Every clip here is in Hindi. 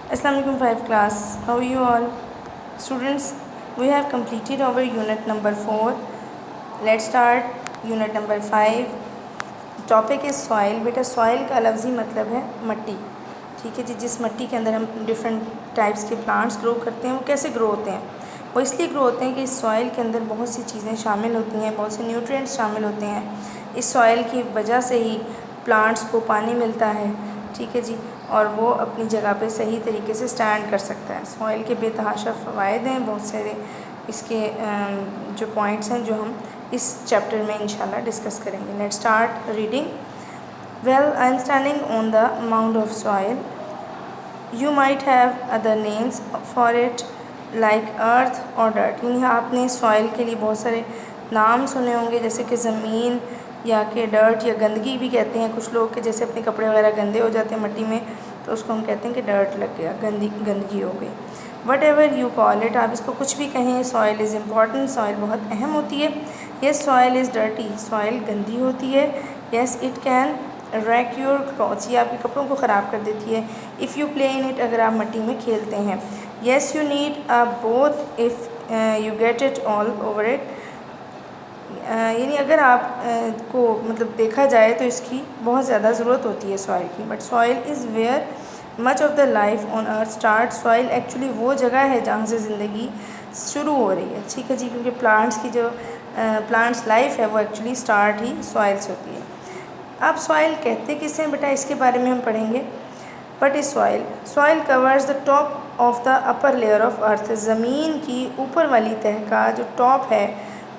Assalamualaikum 5 class. How are you all? Students, we have completed our unit number 4. Let's start unit number 5. Topic is soil. बेटा सॉइल का लफ्ज़ी मतलब है मट्टी। ठीक है जी, जिस मट्टी के अंदर हम डिफरेंट टाइप्स के प्लांट्स ग्रो करते हैं वो कैसे ग्रो होते हैं? वो इसलिए ग्रो होते हैं कि इस सॉइल के अंदर बहुत सी चीज़ें शामिल होती हैं, बहुत से न्यूट्रिएंट्स शामिल होते हैं। इस सॉइल की वजह से ही प्लांट्स को पानी मिलता है। ठीक है जी, और वो अपनी जगह पे सही तरीके से स्टैंड कर सकता है। सॉइल के बेतहाशा फ़वाइद हैं, बहुत सारे इसके जो पॉइंट्स हैं जो हम इस चैप्टर में इंशाल्लाह डिस्कस करेंगे। Let's start reading. Well, I am standing on the mount of soil. You might have other names for it like earth और डर्ट। यानी आपने सॉइल के लिए बहुत सारे नाम सुने होंगे, जैसे कि ज़मीन या कि डर्ट या गंदगी भी कहते हैं कुछ लोग, के जैसे अपने कपड़े वगैरह गंदे हो जाते हैं मट्टी में तो उसको हम कहते हैं कि डर्ट लग गया, गंदगी हो गई। What ever you call it, आप इसको कुछ भी कहें, सॉइल इज़ इम्पॉर्टेंट, सॉइल बहुत अहम होती है। Yes soil is dirty, soil गंदी होती है। Yes it can rack your clothes, ये आपके कपड़ों को ख़राब कर देती है। If you play in it, अगर आप मट्टी में खेलते हैं। Yes you need a both if you get it all over it, यानी अगर आप को मतलब देखा जाए तो इसकी बहुत ज़्यादा ज़रूरत होती है सॉइल की। But soil is where much of the life on earth start. Soil actually वो जगह है जहाँ से ज़िंदगी शुरू हो रही है। ठीक है जी, क्योंकि प्लांट्स की जो प्लांट्स लाइफ है वो एक्चुअली स्टार्ट ही सॉइल से होती है। अब सॉइल कहते किसे हैं बेटा, इसके बारे में हम पढ़ेंगे। But is soil, soil covers the top of the upper layer of earth. ज़मीन की ऊपर वाली तह का जो टॉप है,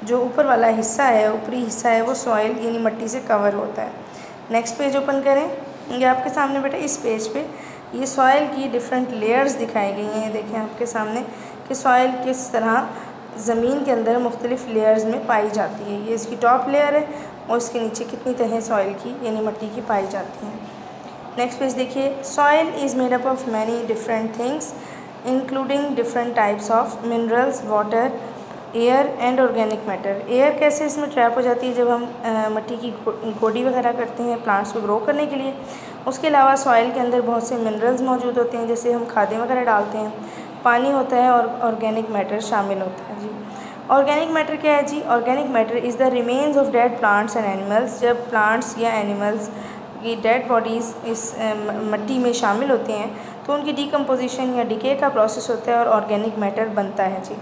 जो ऊपर वाला हिस्सा है, ऊपरी हिस्सा है, वो सॉइल यानी मट्टी से कवर होता है। नेक्स्ट पेज ओपन करें, ये आपके सामने बेटा इस पेज पे ये सॉइल की डिफरेंट लेयर्स दिखाई गई हैं। देखें आपके सामने कि सॉइल किस तरह ज़मीन के अंदर मुख्तलिफ़ लेयर्स में पाई जाती है। ये इसकी टॉप लेयर है और इसके नीचे कितनी तहें सॉइल की यानी मट्टी की पाई जाती हैं। नेक्स्ट पेज देखिए, soil is made up of many different things including different types of minerals, water, air and organic matter. Air कैसे इसमें ट्रैप हो जाती है जब हम मट्टी की गोडी वगैरह करते हैं प्लांट्स को ग्रो करने के लिए। उसके अलावा सॉइल के अंदर बहुत से मिनरल्स मौजूद होते हैं, जैसे हम खादें वगैरह डालते हैं, पानी होता है और ऑर्गेनिक मैटर शामिल होता है जी। ऑर्गेनिक मैटर क्या है जी? Organic matter is the remains of dead plants and animals. जब प्लांट्स या एनिमल्स की डेड बॉडीज़ इस मट्टी में शामिल होते हैं तो उनकी डिकम्पोजिशन या डिके का प्रोसेस होता है और ऑर्गेनिक मैटर बनता है जी।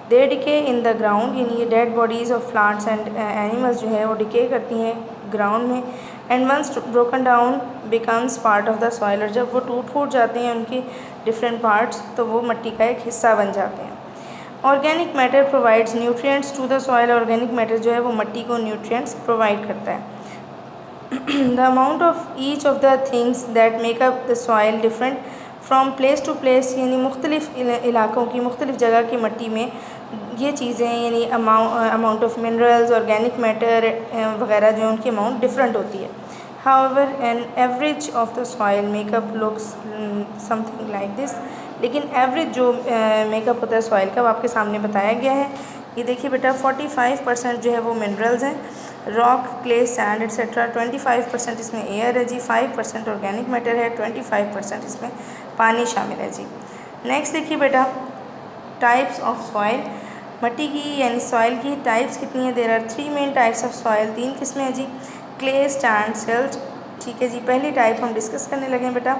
They decay in the ground, यानी ये dead bodies of plants and animals जो है वो डिके करती हैं ग्राउंड में। And once broken down becomes part of the soil, और जब वो टूट फूट जाते हैं उनके डिफरेंट पार्ट्स तो वो मट्टी का एक हिस्सा बन जाते हैं। Organic matter provides nutrients to the soil. Organic matter जो है वो मट्टी को न्यूट्रिएंट्स प्रोवाइड करता है। The amount of each of the things that make up the soil different from place to place, यानी मुख्तलिफ़ इलाकों की मुख्तलिफ़ जगह की मट्टी में ये चीज़ें यानी amount of minerals, organic matter वगैरह जो है उनकी अमाउंट डिफरेंट होती है। However an average of the soil makeup looks something like this, लेकिन एवरेज जो मेकअप होता है सॉइल का वो आपके सामने बताया गया है। ये देखिए बेटा 45% जो है वो मिनरल्स हैं, रॉक, क्ले, सैंड एट्सेट्रा। 25% इसमें एयर है जी, 5% ऑर्गेनिक मैटर है, 25% इसमें पानी शामिल है जी। नेक्स्ट देखिए बेटा टाइप्स ऑफ सॉइल। मट्टी की यानी सॉइल की टाइप्स कितनी है? There are 3 main types of soil. 3 किस्में हैं जी, क्ले, सैंड, सिल्ट। ठीक है जी, पहली टाइप हम डिस्कस करने लगे हैं बेटा।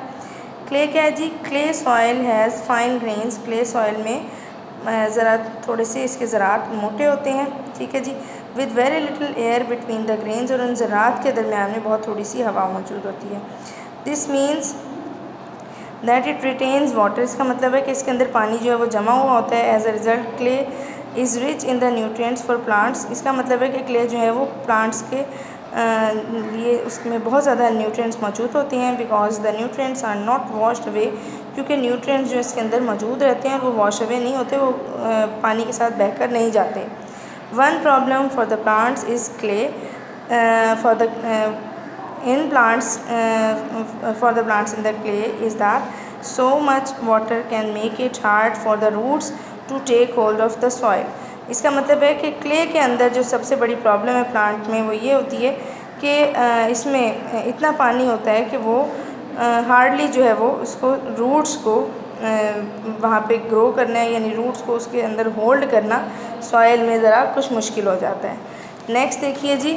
क्ले क्या है जी? Clay soil has fine grains. Clay soil में ज़रा थोड़े से इसके ज़रात मोटे होते हैं। ठीक है जी, with very little air between the grains, और उन ज़रात के दरमियान में बहुत थोड़ी सी हवा मौजूद होती है। This means that it retains water, इसका मतलब है कि इसके अंदर पानी जो है वो जमा हुआ होता है। As a result clay is rich in the nutrients for plants. इसका मतलब है कि क्ले जो है वो प्लांट्स के लिए उसमें बहुत ज़्यादा न्यूट्रिएंट्स मौजूद होते हैं। Because the nutrients are not washed away, क्योंकि न्यूट्रिएंट्स जो इसके अंदर मौजूद रहते हैं वो वॉश अवे नहीं होते, वो पानी के साथ बहकर नहीं जाते। One problem for the plants is clay for the in plants for the plants in the clay is that so much water can make it hard for the roots to take hold of the soil। इसका मतलब है कि क्ले के अंदर जो सबसे बड़ी प्रॉब्लम है प्लांट में वो ये होती है कि इसमें इतना पानी होता है कि वो हार्डली जो है वो उसको रूट्स को वहाँ पे ग्रो करना है, यानी रूट्स को उसके अंदर होल्ड करना सॉइल में ज़रा कुछ मुश्किल हो जाता है। नेक्स्ट देखिए जी,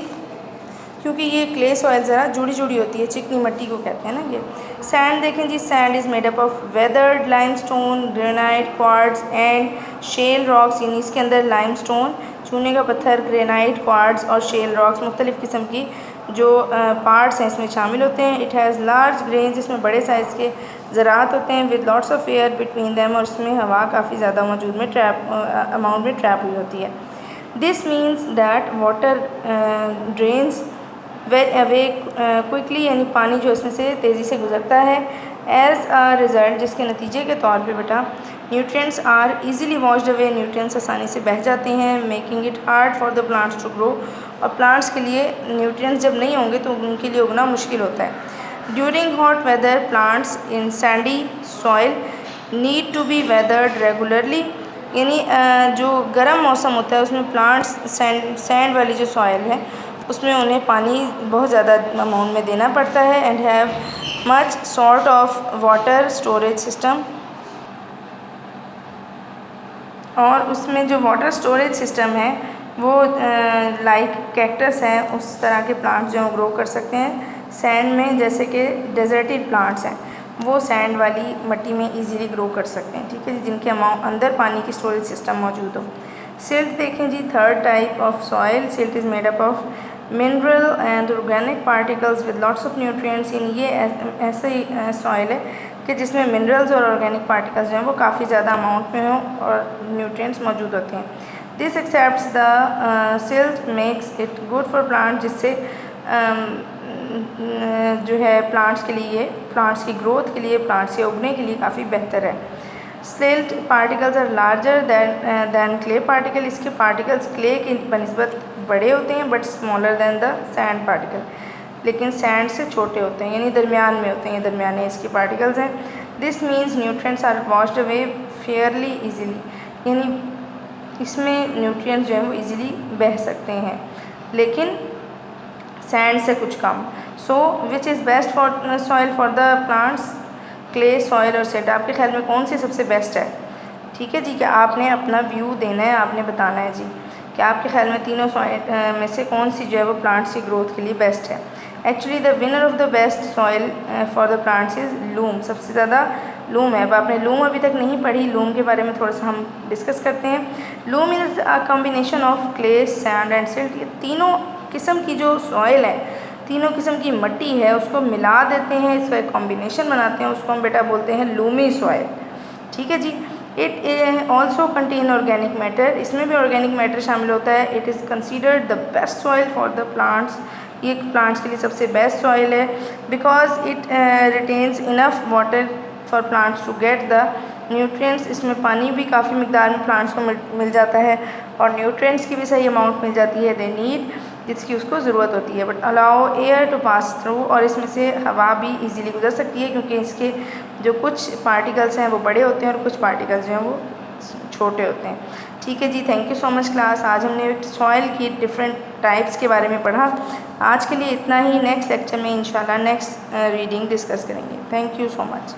क्योंकि ये क्ले सॉइल ज़रा जुड़ी जुड़ी होती है, चिकनी मिट्टी को कहते हैं ना ये। सैंड देखें जी, sand is made up of weathered limestone, granite, quartz and shale rocks, यानी इसके अंदर लाइमस्टोन, चूने का पत्थर, ग्रेनाइट, क्वार्ट्ज और शेल रॉक्स मुख्तलिफ़ किस्म की जो पार्ट्स हैं इसमें शामिल होते हैं। इट हैज़ लार्ज ग्रेन्स, इसमें बड़े साइज़ के ज़रात होते हैं, with lots of air between them, और इसमें हवा काफ़ी ज़्यादा मौजूद में अमाउंट में ट्रैप हुई होती है। This means that water drains well away quickly, यानी पानी जो इसमें से तेज़ी से गुजरता है। एज़ अ रिज़ल्ट, जिसके नतीजे के तौर पे बेटा nutrients are easily washed away, nutrients आसानी से बह जाते हैं, making it hard for the plants to grow, और प्लांट्स के लिए न्यूट्रिएंट्स जब नहीं होंगे तो उनके लिए उगना मुश्किल होता है। During hot weather plants in sandy soil need to be weathered regularly, यानी जो गर्म मौसम होता है उसमें प्लांट्स सैंड वाली जो सॉइल है उसमें उन्हें पानी बहुत ज़्यादा अमाउंट में देना पड़ता है। And have much sort of water storage system, और उसमें जो वाटर स्टोरेज सिस्टम है वो लाइक कैक्टस है, उस तरह के प्लांट्स जो ग्रो कर सकते हैं सैंड में, जैसे कि डेजर्टेड प्लांट्स हैं वो सैंड वाली मिट्टी में इजीली ग्रो कर सकते हैं, ठीक है जी, जिनके अंदर पानी की स्टोरेज सिस्टम मौजूद हो। सिल्ट देखें जी, third type of soil, silt is made up of mineral and organic particles with lots of nutrients, इन ये ऐसे ही सॉइल है कि जिसमें मिनरल्स और ऑर्गेनिक पार्टिकल्स जो हैं वो काफ़ी ज़्यादा अमाउंट में हों और न्यूट्रिएंट्स मौजूद होते हैं। This accepts the silt makes it good for plant, जिससे जो है प्लांट्स के लिए, प्लांट्स की ग्रोथ के लिए, प्लांट्स के उगने के लिए काफ़ी बेहतर है। Silt particles are larger than clay particle, इसके पार्टिकल्स क्ले की बनिस्बत बड़े होते हैं, but smaller than the sand particle, लेकिन सैंड से छोटे होते हैं, यानी दरमियान में होते हैं, दरमियाने इसके पार्टिकल्स हैं। This means nutrients are washed away fairly easily, यानी इसमें न्यूट्रिएंट्स जो हैं वो ईजीली बह सकते हैं, लेकिन सैंड से कुछ कम। So which is best for soil for the plants, clay, soil और सिल्ट, आपके ख्याल में कौन सी सबसे बेस्ट है? ठीक है जी, कि आपने अपना व्यू देना है, आपने बताना है जी कि आपके ख्याल में तीनों सॉइल में से कौन सी जो है वो प्लांट्स की ग्रोथ के लिए बेस्ट है। Actually the winner of the best soil for the plants is loom, सबसे ज़्यादा लूम है। अब आपने लूम अभी तक नहीं पढ़ी, लूम के बारे में थोड़ा सा हम डिस्कस करते हैं। Loom is a combination of clay, sand and silt, ये तीनों किस्म की जो सॉइल है, तीनों किस्म की मिट्टी है, उसको मिला देते हैं, इसका एक कॉम्बिनेशन बनाते हैं, उसको हम बेटा बोलते हैं लूमी सॉइल, ठीक है जी। It also contain organic matter, इसमें भी ऑर्गेनिक मैटर शामिल होता है। It is considered the best soil for the plants, ये प्लांट्स के लिए सबसे बेस्ट सॉइल है, because it retains enough water for plants to get the nutrients, इसमें पानी भी काफ़ी मिकदार में प्लांट्स को मिल जाता है, और न्यूट्रिएंट्स की भी सही अमाउंट मिल जाती है, दे नीड, जिसकी उसको ज़रूरत होती है। But allow air to pass through, और इसमें से हवा भी इजीली गुजर सकती है, क्योंकि इसके जो कुछ पार्टिकल्स हैं वो बड़े होते हैं और कुछ पार्टिकल्स जो हैं वो छोटे होते हैं, ठीक है जी। Thank you so much class. आज हमने सॉइल की डिफरेंट टाइप्स के बारे में पढ़ा। आज के लिए इतना ही, नेक्स्ट लेक्चर में इंशाल्लाह नेक्स्ट रीडिंग डिस्कस करेंगे। Thank you so much.